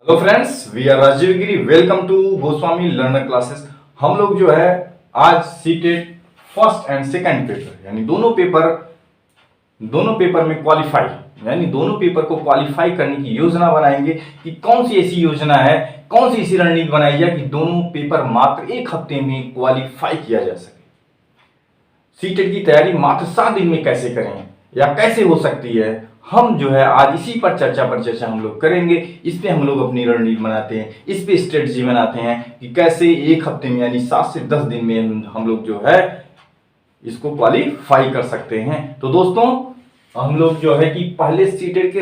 Hello friends, we are Rajiv Giri. Welcome to Goswami learner classes. हम लोग जो है आज CTET first and second paper यानी दोनों पेपर में क्वालिफाई यानी दोनों पेपर को क्वालिफाई करने की योजना बनाएंगे कि कौन सी ऐसी योजना है, कौन सी ऐसी रणनीति बनाई जाए कि दोनों पेपर मात्र एक हफ्ते में क्वालिफाई किया जा सके। सीटेट की तैयारी मात्र 7 दिन में कैसे करें या कैसे हो सकती है, हम जो है आज इसी पर चर्चा हम लोग करेंगे। इस पे हम लोग अपनी रणनीति बनाते हैं, इस पे स्ट्रेटजी बनाते हैं कि कैसे एक हफ्ते में यानी 7 से 10 दिन में हम लोग जो है इसको क्वालिफाई कर सकते हैं। तो दोस्तों, हम लोग जो है कि पहले सीटेट के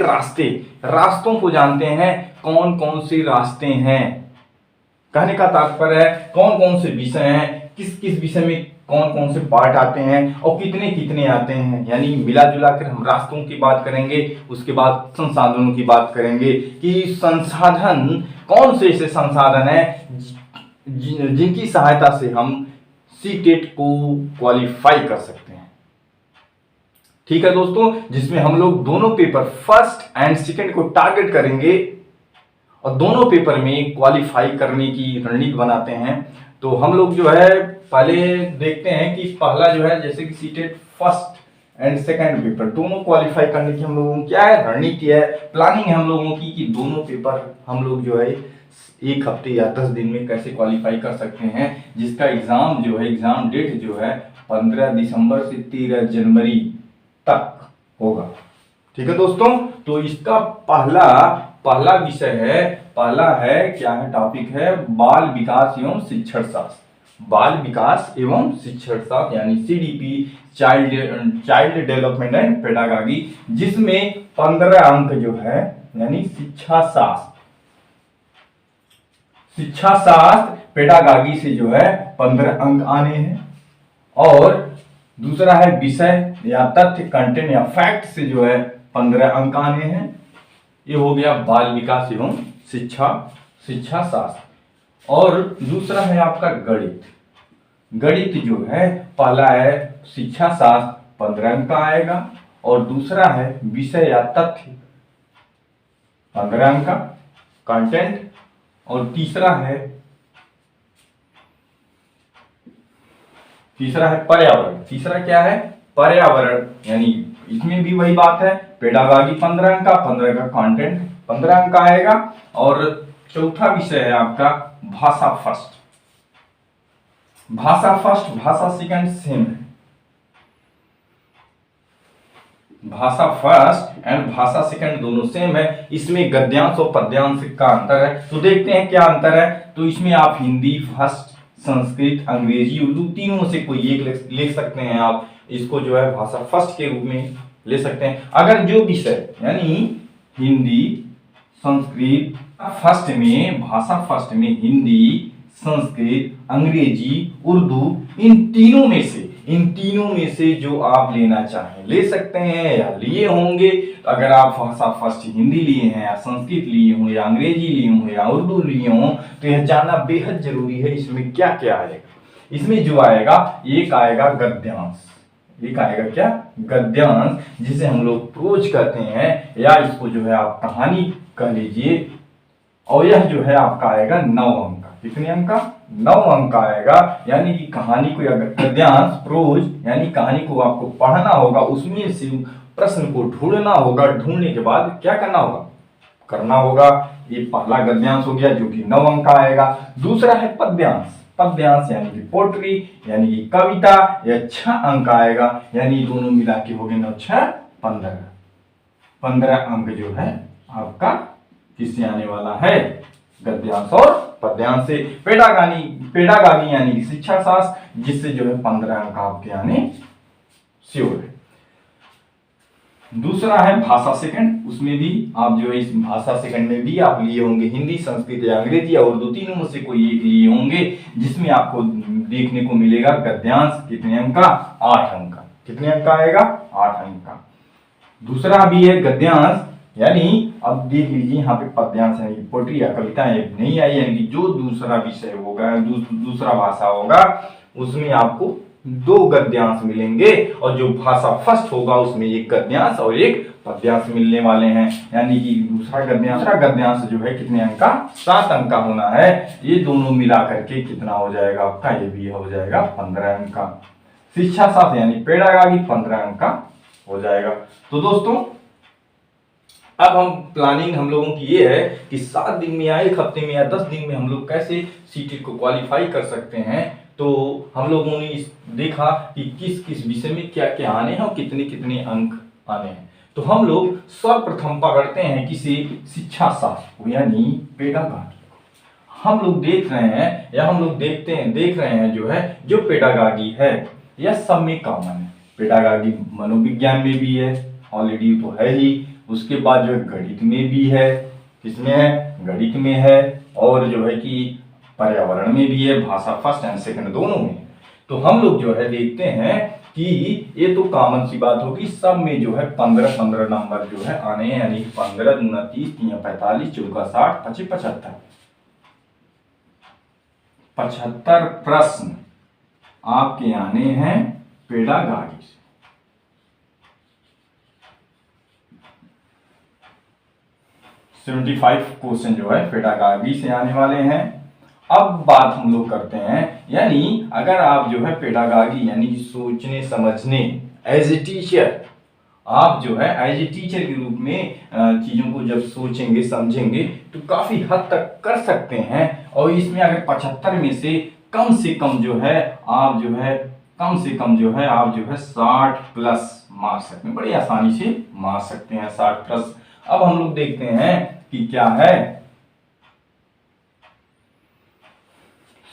रास्तों को जानते हैं। कौन कौन से रास्ते हैं, कहने का तात्पर्य है कौन कौन से विषय हैं, किस किस विषय में कौन कौन से पार्ट आते हैं और कितने कितने आते हैं, यानी मिला जुला कर हम रास्तों की बात करेंगे। उसके बाद संसाधनों की बात करेंगे कि संसाधन कौन से ऐसे संसाधन हैं जिनकी सहायता से हम सीटेट को क्वालिफाई कर सकते हैं। ठीक है दोस्तों, जिसमें हम लोग दोनों पेपर फर्स्ट एंड सेकंड को टारगेट करेंगे और दोनों पेपर में क्वालिफाई करने की रणनीति बनाते हैं। तो हम लोग जो है पहले देखते हैं कि पहला जो है जैसे कि CTET first and second paper दोनों क्वालिफाई करने की हम लोगों की क्या है रणनीति है, प्लानिंग है हम लोगों की कि दोनों पेपर हम लोग जो है एक हफ्ते या 10 दिन में कैसे क्वालिफाई कर सकते हैं, जिसका एग्जाम डेट जो है 15 दिसंबर से 13 जनवरी तक होगा। ठीक है दोस्तों, तो इसका पहला विषय है, क्या है, टॉपिक है बाल विकास एवं शिक्षण शास्त्र। बाल विकास एवं शिक्षण शास्त्र यानी CDP, child development and pedagogy, जिसमें 15 अंक जो है यानी शिक्षा शास्त्र पेडागॉजी से जो है 15 अंक आने हैं। और दूसरा है विषय या तथ्य, कंटेंट या फैक्ट से जो है 15 अंक आने हैं। ये हो गया बाल विकास एवं शिक्षा शास्त्र। और दूसरा है आपका गणित जो है, पहला है शिक्षा शास्त्र 15 अंक का आएगा और दूसरा है विषय या तथ्य 15 अंक का कंटेंट, और तीसरा है पर्यावरण। तीसरा क्या है, पर्यावरण, यानी इसमें भी वही बात है, पेडागॉजी 15 अंक का, 15 का कंटेंट 15 अंक का आएगा। और चौथा विषय है आपका भाषा फर्स्ट भाषा सेकंड सेम है। भाषा फर्स्ट एंड भाषा सेकंड दोनों सेम है। इसमें गद्यांश और पद्यांश का अंतर है। तो देखते हैं क्या अंतर है। तो इसमें आप हिंदी फर्स्ट, संस्कृत, अंग्रेजी, उर्दू तीनों में से कोई एक लिख सकते हैं। आप इसको जो है भाषा फर्स्ट के रूप में ले सकते हैं। अगर जो विषय यानी हिंदी संस्कृत फर्स्ट में, भाषा फर्स्ट में हिंदी, संस्कृत, अंग्रेजी, उर्दू, इन तीनों में से जो आप लेना चाहें ले सकते हैं या लिए होंगे। अगर आप भाषा फर्स्ट हिंदी लिए हैं या संस्कृत लिए हों या अंग्रेजी लिए हों या उर्दू लिए हों, तो यह जानना बेहद जरूरी है इसमें क्या क्या आएगा। इसमें जो आएगा, एक आएगा गद्यांश, जिसे हम लोग प्रोज कहते हैं या इसको जो है आप कहानी कह लीजिए। और यह जो है आपका आएगा 9 अंक का। कितने अंक का? 9 अंक का आएगा। यानी कि कहानी को या गद्यांश प्रोज यानी कहानी को आपको पढ़ना होगा, उसमें से प्रश्न को ढूंढना होगा। ढूंढने के बाद क्या करना होगा। ये पहला गद्यांश हो गया जो कि 9 अंक का आएगा। दूसरा है पद्यांश यानी कि पोट्री यानी कि कविता, यह 6 अंक आएगा। यानी दोनों मिला के हो गए 9 6 15 अंक जो है आपका किससे आने वाला है, गद्यांश और पद्यांश से। पेडागॉजी यानी कि शिक्षा शास्त्र, जिससे जो है 15 अंक आपके आने श्योर है। दूसरा है भाषा सेकंड, उसमें भी आप जो है इस भाषा सेकंड में भी आप लिए होंगे हिंदी, संस्कृत या अंग्रेजी या उर्दू तीनों में से कोई एक लिए होंगे, जिसमें आपको देखने को मिलेगा गद्यांश कितने अंक का, 8 अंक का। कितने अंक का आएगा, 8 अंक का। दूसरा भी है गद्यांश, यानी अब देख लीजिए यहाँ पे पद्यांश यानी पोट्री या कविता नहीं आई, यानी कि जो दूसरा विषय होगा, दूसरा भाषा होगा, उसमें आपको 2 गद्यांश मिलेंगे और जो भाषा फर्स्ट होगा उसमें 1 गद्यांश और 1 पद्यांश मिलने वाले हैं। यानी कि दूसरा गद्यांश जो है कितने अंक का, 7 अंक का होना है। ये दोनों मिला करके कितना हो जाएगा आपका, ये भी हो जाएगा 15 अंक का। शिक्षा शास्त्र यानी पेडागागी 15 अंक का हो जाएगा। तो दोस्तों अब प्लानिंग हम लोगों की ये है कि 7 दिन में या 1 हफ्ते में या 10 दिन में हम लोग कैसे सीटेट को क्वालिफाई कर सकते हैं। तो हम लोगों ने देखा कि किस किस विषय में क्या क्या आने हैं और कितने कितने अंक आने हैं। तो हम लोग सर्वप्रथम पकड़ते हैं किसी शिक्षा शास्त्र यानी पेडागागी। हम लोग देख रहे हैं या हम लोग देख रहे हैं जो है जो पेडागागी है यह सब में कॉमन है। पेडागागी मनोविज्ञान में भी है, ऑलरेडी तो है ही। उसके बाद जो है गणित में भी है, किसमें है, गणित में है, और जो है कि पर्यावरण में भी है, भाषा फर्स्ट एंड सेकंड दोनों में। तो हम लोग जो है देखते हैं कि ये तो कॉमन सी बात होगी, सब में जो है 15-15 नंबर जो है आने हैं। यानी 15 दूना 30, 3 45, 4 60, 25 75 75 प्रश्न आपके आने हैं पेडागागी से। 75 क्वेश्चन जो है पेडागागी से आने वाले हैं। अब बात हम लोग करते हैं, यानी अगर आप जो है पेडागागी यानी सोचने समझने एज ए टीचर, आप जो है एज ए टीचर के रूप में चीज़ों को जब सोचेंगे समझेंगे तो काफ़ी हद तक कर सकते हैं। और इसमें अगर 75 में से कम जो है आप जो है आप जो है 60 प्लस मार सकते हैं, बड़ी आसानी से मार सकते हैं 60 प्लस। अब हम लोग देखते हैं कि क्या है,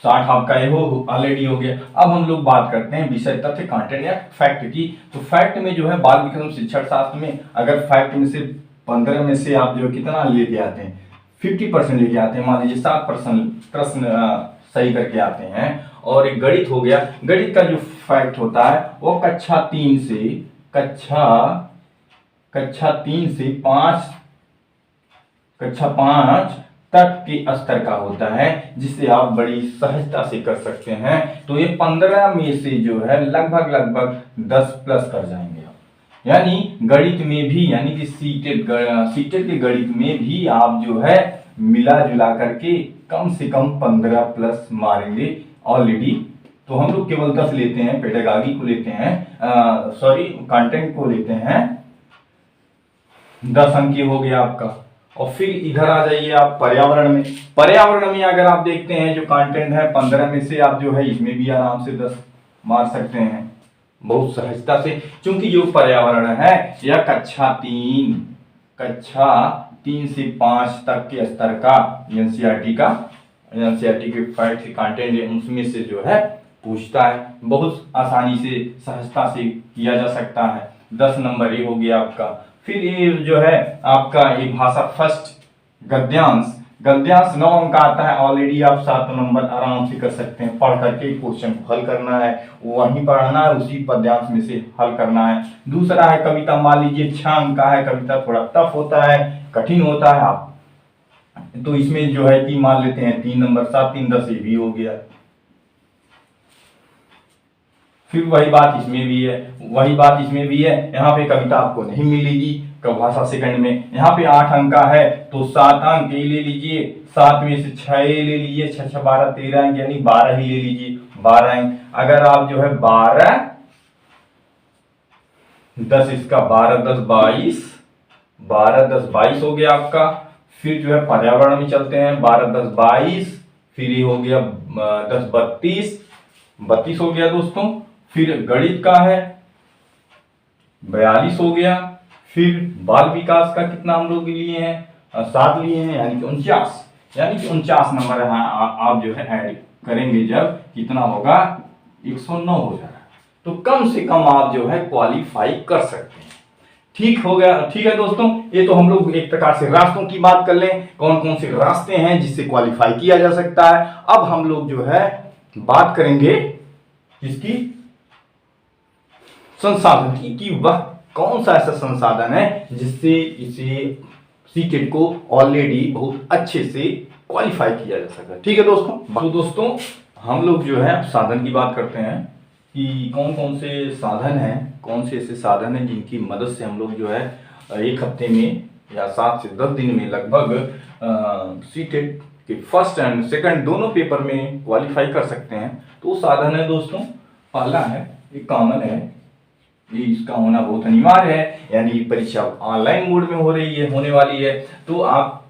60 आपका ये हो ऑलरेडी हो गया। अब हम लोग बात करते हैं विषय तथ्य कंटेंट या फैक्ट की। तो फैक्ट में जो है बाल विक्रम शिक्षण शास्त्र में अगर फैक्ट में से 15 में से आप जो कितना लेके आते हैं, 50% लेके आते हैं, मान लीजिए 7% प्रश्न सही करके आते हैं। और एक गणित हो गया, गणित का जो फैक्ट होता है वो कक्षा 3 से 5 तक के स्तर का होता है, जिसे आप बड़ी सहजता से कर सकते हैं। तो ये 15 में से जो है लगभग 10 प्लस कर जाएंगे आप। यानी गणित में भी, यानी कि सीटेट के गणित में भी आप जो है मिला जुला करके कम से कम 15 प्लस मारेंगे ऑलरेडी। तो हम लोग केवल 10 लेते हैं, पेडागागी को लेते हैं, कंटेंट को लेते हैं, 10 अंक हो गया आपका। और फिर इधर आ जाइए आप पर्यावरण में अगर आप देखते हैं जो कंटेंट है 15 में से आप जो है इसमें भी आराम से 10 मार सकते हैं बहुत सहजता से, क्योंकि जो पर्यावरण है यह कक्षा 3 से 5 तक के स्तर का एनसीईआरटी के फैक्ट कंटेंट है उसमें से जो है पूछता है। बहुत आसानी से सहजता से किया जा सकता है। 10 नंबर ये हो गया आपका। फिर ये जो है आपका ये भाषा फर्स्ट गद्यांश 9 अंक आता है ऑलरेडी। आप 7 नंबर आराम से कर सकते हैं, पढ़ करके क्वेश्चन को हल करना है, वहीं पढ़ना है, उसी पद्यांश में से हल करना है। दूसरा है कविता, मान लीजिए 6 अंक का है, कविता थोड़ा टफ होता है, कठिन होता है, आप तो इसमें जो है कि मान लेते हैं 3 नंबर, 7 3 10 ये भी हो गया। फिर वही बात इसमें भी है, यहाँ पे कविता आपको नहीं मिलेगी भाषा सेकंड में। यहाँ पे 8 अंक का है तो 7 अंक ये ले लीजिए, 7 में से 6 ले लीजिए, 6 6 12 13 अंक, यानी 12 ही ले लीजिए, 12 अंक। अगर आप जो है 12 10 इसका 12 10 22 हो गया आपका। फिर जो है पर्यावरण में चलते हैं, 12 10 22, फिर ये हो गया 10 32 हो गया दोस्तों। फिर गणित का है 42 हो गया। फिर बाल विकास का कितना हम लोग लिए हैं, 7 लिए हैं, यानी कि 49 नंबर आप जो है ऐड करेंगे जब कितना होगा 109 हो जाएगा। तो कम से कम आप जो है क्वालिफाई कर सकते हैं। ठीक हो गया, ठीक है दोस्तों। ये तो हम लोग एक प्रकार से रास्तों की बात कर लें, कौन कौन से रास्ते हैं जिससे क्वालिफाई किया जा सकता है। अब हम लोग जो है बात करेंगे इसकी संसाधन की, कि वह कौन सा ऐसा संसाधन है जिससे इसे सीटेट को ऑलरेडी बहुत अच्छे से क्वालिफाई किया जा सकता है। ठीक है दोस्तों। तो दोस्तों हम लोग जो है साधन की बात करते हैं। कि कौन कौन से साधन हैं, कौन से ऐसे साधन हैं जिनकी मदद से हम लोग जो है एक हफ्ते में या 7 से 10 दिन में लगभग सीटेट के फर्स्ट एंड सेकंड दोनों पेपर में क्वालिफाई कर सकते हैं। तो वो साधन है दोस्तों, पहला है, एक कॉमन है, ये इसका होना बहुत अनिवार्य है, यानी परीक्षा ऑनलाइन मोड में हो रही है, होने वाली है, तो आप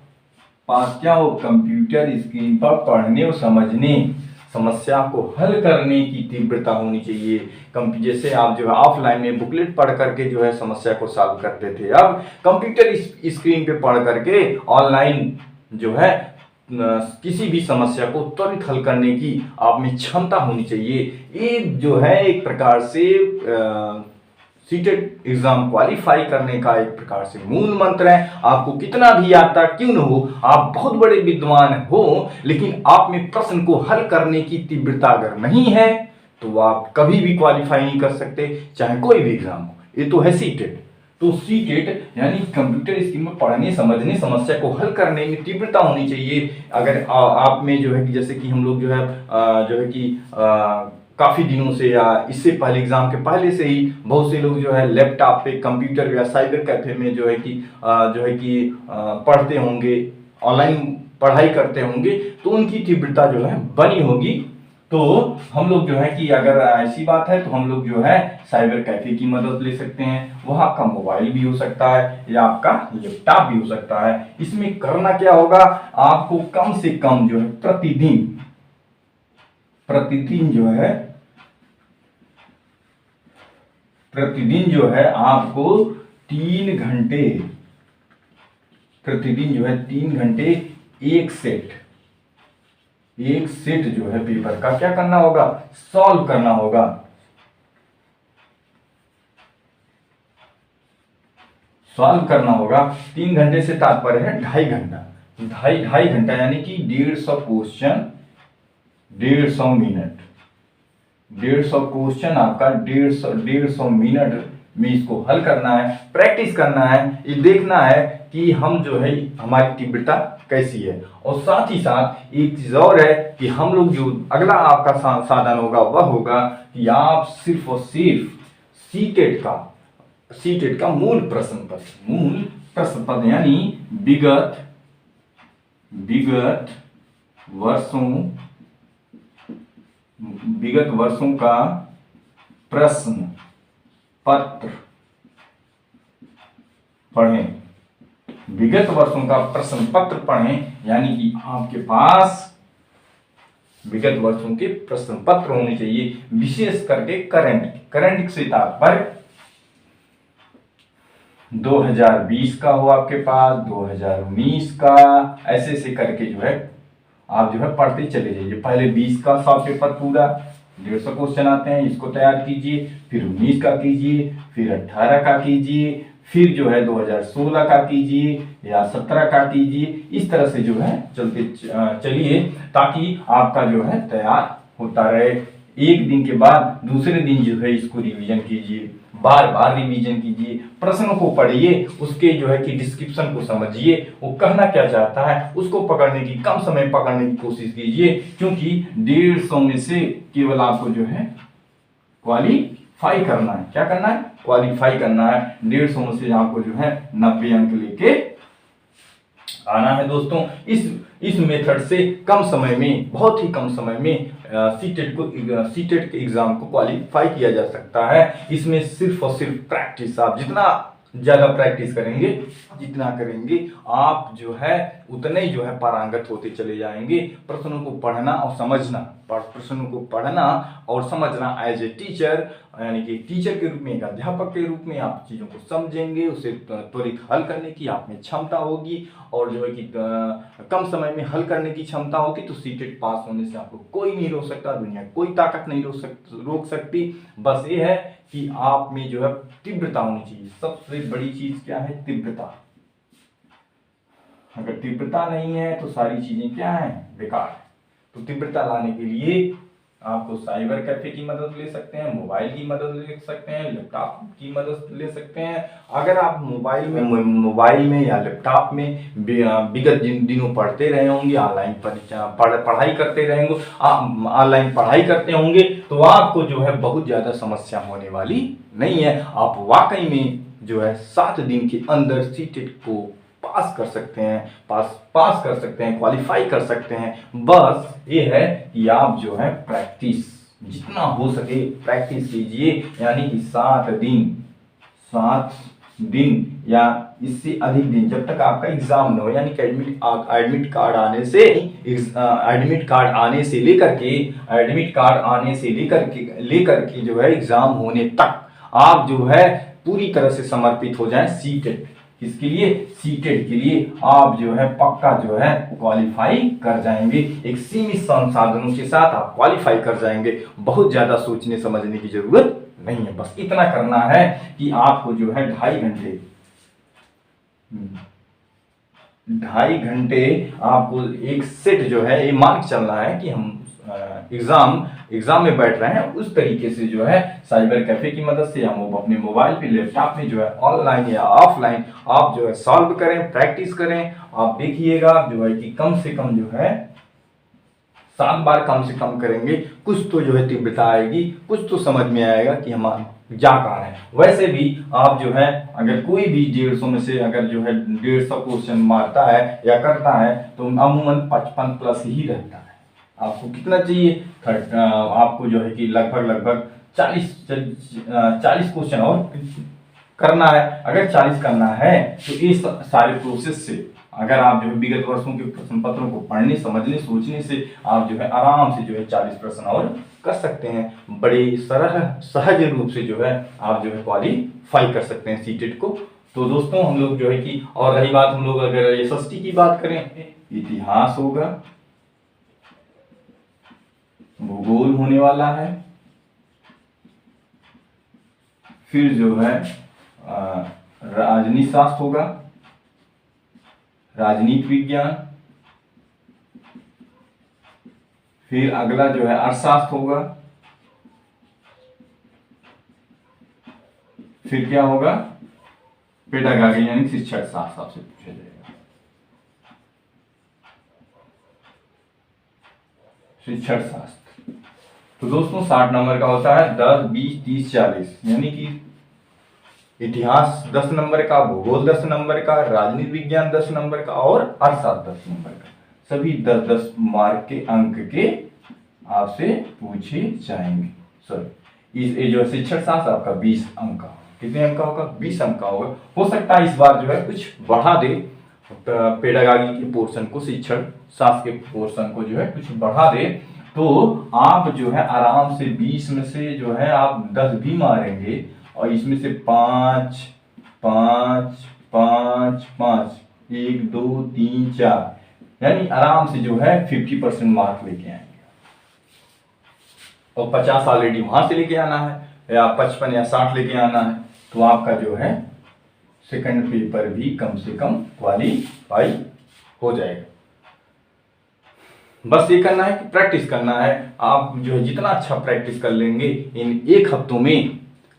पास क्या हो, कंप्यूटर स्क्रीन पर पढ़ने और समझने, समस्या को हल करने की तीव्रता होनी चाहिए। जैसे आप जो है ऑफलाइन में बुकलेट पढ़ करके जो है समस्या को सॉल्व करते थे, अब कंप्यूटर स्क्रीन पे पढ़ करके ऑनलाइन जो है किसी भी समस्या को त्वरित हल करने की आप में क्षमता होनी चाहिए। ये जो है एक प्रकार से सीटेट एग्जाम क्वालिफाई करने का एक प्रकार से मूल मंत्र है। आपको कितना भी आता क्यों न हो, आप बहुत बड़े विद्वान हो, लेकिन आप में प्रश्न को हल करने की तीव्रता अगर नहीं है तो आप कभी भी क्वालिफाई नहीं कर सकते, चाहे कोई भी एग्जाम हो। ये तो है सीटेट। तो सीटेट यानी कंप्यूटर स्क्रीन में पढ़ने समझने समस्या को हल करने में तीव्रता होनी चाहिए। अगर आप में जो है कि जैसे कि हम लोग जो है कि काफ़ी दिनों से या इससे पहले एग्जाम के पहले से ही बहुत से लोग जो है लैपटॉप पे, कंप्यूटर या साइबर कैफे में जो है कि पढ़ते होंगे, ऑनलाइन पढ़ाई करते होंगे, तो उनकी तीव्रता जो है बनी होगी। तो हम लोग जो है कि अगर ऐसी बात है तो हम लोग जो है साइबर कैफे की मदद ले सकते हैं। वह आपका मोबाइल भी हो सकता है या आपका लैपटॉप भी हो सकता है। इसमें करना क्या होगा, आपको कम से कम जो है प्रतिदिन जो है आपको 3 घंटे, प्रतिदिन जो है 3 घंटे एक सेट जो है पेपर का क्या करना होगा, सॉल्व करना होगा। सॉल्व करना होगा। 3 घंटे से तात्पर्य है 2.5 घंटा, ढाई घंटा यानी कि 150 क्वेश्चन 150 मिनट, 150 क्वेश्चन आपका 150 मिनट में इसको हल करना है, प्रैक्टिस करना है, ये देखना है कि हम जो है हमारी तीव्रता कैसी है। और साथ ही साथ एक चीज और है कि हम लोग जो अगला आपका साधन होगा वह होगा कि आप सिर्फ और सिर्फ सीटेट का मूल प्रश्न पत्र यानी विगत वर्षों का प्रश्न पत्र पढ़ें, विगत वर्षों का प्रश्न पत्र पढ़ें, यानी कि आपके पास विगत वर्षों के प्रश्न पत्र होने चाहिए, विशेष करके करंट से तात्पर्य 2020 का हो आपके पास, 2019 का, ऐसे करके जो है आप जो है पढ़ते चले जाइए। पहले 20 का शॉर्ट पेपर पूरा 150 क्वेश्चन आते हैं, इसको तैयार कीजिए, फिर 19 का कीजिए, फिर 18 का कीजिए, फिर जो है 2016 का कीजिए या 17 का कीजिए। इस तरह से जो है चलते चलिए ताकि आपका जो है तैयार होता रहे। एक दिन के बाद दूसरे दिन जो है इसको रिवीजन कीजिए, बार बार रिवीजन कीजिए, प्रश्नों को पढ़िए, उसके जो है कि डिस्क्रिप्शन को समझिए, वो कहना क्या चाहता है उसको पकड़ने की, कम समय पकड़ने की कोशिश कीजिए, क्योंकि 150 में से केवल आपको जो है क्वालिफाई करना है। क्या करना है? क्वालिफाई करना है। 150 में से आपको जो है 90 अंक लेके आना है दोस्तों। इस मेथड से कम समय में, बहुत ही कम समय में सीटेट के एग्जाम को क्वालिफाई किया जा सकता है। इसमें सिर्फ और सिर्फ प्रैक्टिस, आप जितना ज्यादा प्रैक्टिस करेंगे आप जो है उतने ही जो है पारंगत होते चले जाएंगे। प्रश्नों को पढ़ना और समझना एज ए टीचर, यानी कि टीचर के रूप में, एक अध्यापक के रूप में आप चीज़ों को समझेंगे, उसे त्वरित हल करने की आप में क्षमता होगी, और जो है कि कम समय में हल करने की क्षमता होगी, तो सीटेट पास होने से आपको कोई नहीं रोक सकता, दुनिया कोई ताकत नहीं रोक सकती। बस ये है कि आप में जो है तीव्रता होनी चाहिए। सबसे बड़ी चीज क्या है? तीव्रता। अगर तीव्रता नहीं है तो सारी चीजें क्या है? बेकार है। तो तीव्रता लाने के लिए आपको साइबर कैफे की मदद ले सकते हैं, मोबाइल की मदद ले सकते हैं, लैपटॉप की मदद ले सकते हैं। अगर आप मोबाइल में या लैपटॉप में विगत जिन दिनों पढ़ते रहे होंगे, ऑनलाइन पढ़ाई करते रहेंगे, ऑनलाइन पढ़ाई करते होंगे, तो आपको जो है बहुत ज़्यादा समस्या होने वाली नहीं है। आप वाकई में जो है 7 दिन के अंदर सीटेट को पास कर सकते हैं, पास कर सकते हैं, क्वालिफाई कर सकते हैं। बस ये है कि आप जो है प्रैक्टिस जितना हो सके प्रैक्टिस कीजिए, यानी कि 7 दिन या इससे अधिक दिन, जब तक आपका एग्जाम न हो, यानी कि एडमिट कार्ड आने से लेकर के जो है एग्जाम होने तक आप जो है पूरी तरह से समर्पित हो जाएं सीटेट। किसके लिए? सीटेट के लिए। आप जो है पक्का जो है क्वालिफाई कर जाएंगे। एक सीमित संसाधनों के साथ आप क्वालिफाई कर जाएंगे। बहुत ज्यादा सोचने समझने की जरूरत नहीं है। बस इतना करना है कि आपको जो है 2.5 घंटे आपको एक सेट जो है ये मान के चलना है कि हम एग्जाम में बैठ रहे हैं। उस तरीके से जो है साइबर कैफे की मदद से हम अपने मोबाइल पे, लैपटॉप में जो है ऑनलाइन या ऑफलाइन आप जो है सॉल्व करें, प्रैक्टिस करें। आप देखिएगा जो है कि कम से कम जो है 7 बार कम से कम करेंगे, कुछ तो जो है तीव्रता आएगी, कुछ तो समझ में आएगा कि हम जा कहाँ रहे हैं। वैसे भी आप जो है अगर कोई भी 150 में से अगर जो है 150 क्वेश्चन मारता है या करता है तो अमूमन 55 प्लस ही रहता है। आपको कितना चाहिए? आपको जो है कि लगभग 40 क्वेश्चन और करना है। अगर 40 करना है तो इस सारे प्रोसेस से अगर आप जो है विगत वर्षों के प्रश्न पत्रों को पढ़ने, समझने, सोचने से आप जो है आराम से जो है 40 प्रश्न और कर सकते हैं। बड़े सहज रूप से जो है आप जो है क्वालिफाई कर सकते हैं सीटेट को। तो दोस्तों हम लोग जो है कि, और रही बात हम लोग अगर एसएसटी की बात करें, इतिहास होगा, भूगोल होने वाला है, फिर जो है राजनीति शास्त्र होगा, राजनीति विज्ञान, फिर अगला जो है अर्थशास्त्र होगा, फिर क्या होगा? पेडागॉजी यानी शिक्षण शास्त्र आपसे पूछा जाएगा। शिक्षण शास्त्र तो दोस्तों 60 नंबर का होता है, 10, 20, 30, 40, यानी कि इतिहास 10 नंबर का, भूगोल 10 नंबर का, राजनीति विज्ञान 10 नंबर का और अर्थशास्त्र 10 नंबर का। सभी 10-10 मार्क के अंक के आपसे पूछे जाएंगे। सॉरी, ये जो शिक्षण शास्त्र आपका 20 अंक का, कितने अंक का होगा? 20 अंक का होगा। हो सकता है इस बार जो है कुछ बढ़ा दे पेडागॉजी के पोर्शन को, शिक्षण शास्त्र के पोर्शन को जो है कुछ बढ़ा दे, तो आप जो है आराम से 20 में से जो है आप 10 भी मारेंगे और इसमें से 5, 5, 5, 5, 1, 2, 3, 4, यानी आराम से जो है 50% मार्क लेके आएंगे। और 50 ऑलरेडी वहां से लेके आना है या 55 या 60 लेके आना है, तो आपका जो है सेकंड पेपर भी कम से कम क्वालिफाई हो जाएगा। बस ये करना है कि प्रैक्टिस करना है। आप जो है जितना अच्छा प्रैक्टिस कर लेंगे इन 1 हफ्तों में,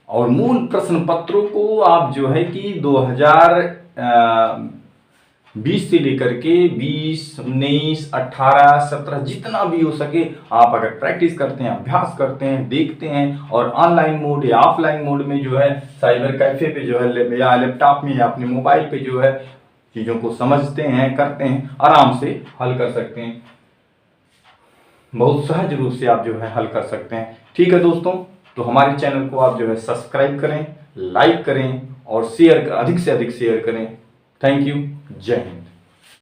और मूल प्रश्न पत्रों को आप जो है कि 2020 से लेकर के 20, 19, 18, 17 जितना भी हो सके आप अगर प्रैक्टिस करते हैं, अभ्यास करते हैं, देखते हैं और ऑनलाइन मोड या ऑफलाइन मोड में जो है साइबर कैफे पे जो है या लैपटॉप में या अपने मोबाइल पे जो है चीज़ों को समझते हैं, करते हैं, आराम से हल कर सकते हैं। बहुत सहज रूप से आप जो है हल कर सकते हैं। ठीक है दोस्तों, तो हमारे चैनल को आप जो है सब्सक्राइब करें, लाइक करें और शेयर, अधिक से अधिक शेयर करें। Thank you. जय हिंद।